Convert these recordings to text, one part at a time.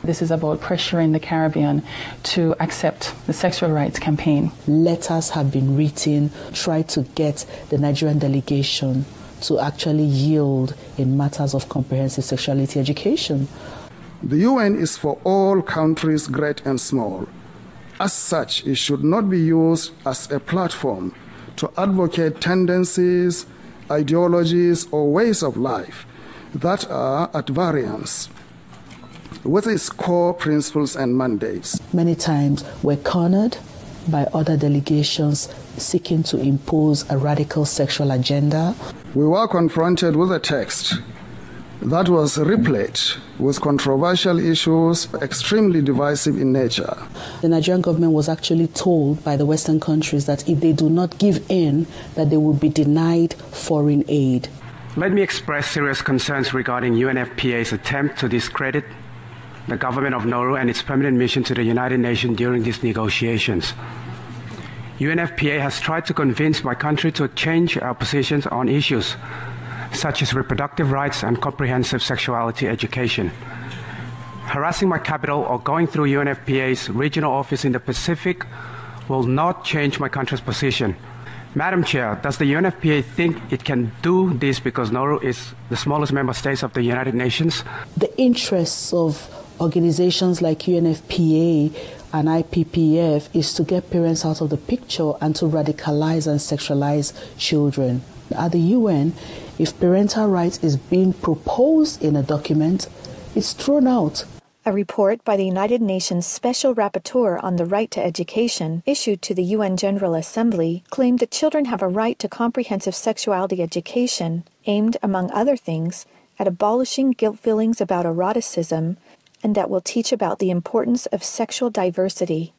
This is about pressuring the Caribbean to accept the sexual rights campaign. Letters have been written, try to get the Nigerian delegation to actually yield in matters of comprehensive sexuality education. The UN is for all countries, great and small. As such, it should not be used as a platform to advocate tendencies, ideologies, or ways of life that are at variance with its core principles and mandates. Many times we're cornered by other delegations seeking to impose a radical sexual agenda. We were confronted with a text that was replete with controversial issues, extremely divisive in nature. The Nigerian government was actually told by the Western countries that if they do not give in, that they will be denied foreign aid. Let me express serious concerns regarding UNFPA's attempt to discredit the government of Nauru and its permanent mission to the United Nations during these negotiations. UNFPA has tried to convince my country to change our positions on issues such as reproductive rights and comprehensive sexuality education. Harassing my capital or going through UNFPA's regional office in the Pacific will not change my country's position. Madam Chair, does the UNFPA think it can do this because Nauru is the smallest member state of the United Nations? The interests of organizations like UNFPA and IPPF is to get parents out of the picture and to radicalize and sexualize children. At the UN, if parental rights is being proposed in a document, it's thrown out. A report by the United Nations Special Rapporteur on the Right to Education, issued to the UN General Assembly, claimed that children have a right to comprehensive sexuality education, aimed, among other things, at abolishing guilt feelings about eroticism, and that will teach about the importance of sexual diversity.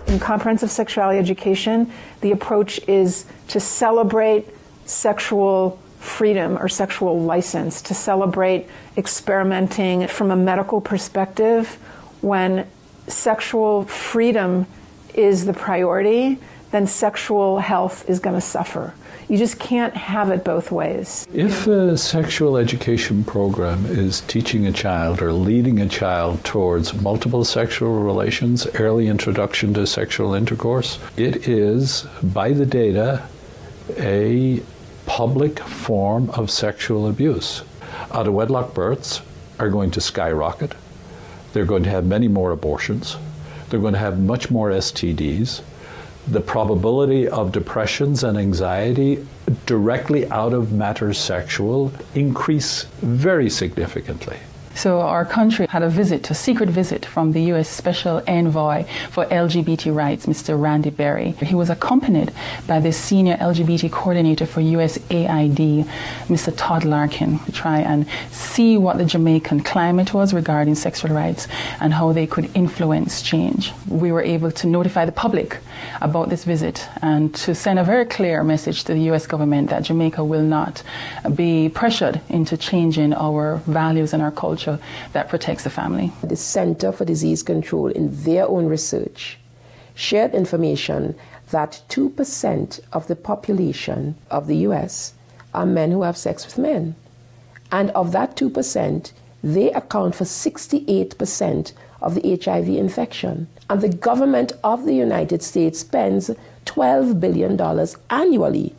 In comprehensive sexuality education, the approach is to celebrate sexual freedom or sexual license, to celebrate experimenting from a medical perspective. When sexual freedom is the priority, then sexual health is going to suffer. You just can't have it both ways. If a sexual education program is teaching a child or leading a child towards multiple sexual relations, early introduction to sexual intercourse, it is, by the data, a public form of sexual abuse. Out-of-wedlock births are going to skyrocket. They're going to have many more abortions. They're going to have much more STDs. The probability of depressions and anxiety directly out of matters sexual increase very significantly. So our country had a secret visit from the U.S. Special Envoy for LGBT Rights, Mr. Randy Berry. He was accompanied by the Senior LGBT Coordinator for USAID, Mr. Todd Larkin, to try and see what the Jamaican climate was regarding sexual rights and how they could influence change. We were able to notify the public about this visit and to send a very clear message to the U.S. government that Jamaica will not be pressured into changing our values and our culture that protects the family. The Center for Disease Control, in their own research, shared information that 2% of the population of the U.S. are men who have sex with men. And of that 2%, they account for 68% of the HIV infection. And the government of the United States spends $12 billion annually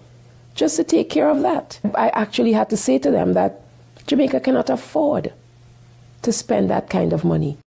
just to take care of that. I actually had to say to them that Jamaica cannot afford to spend that kind of money.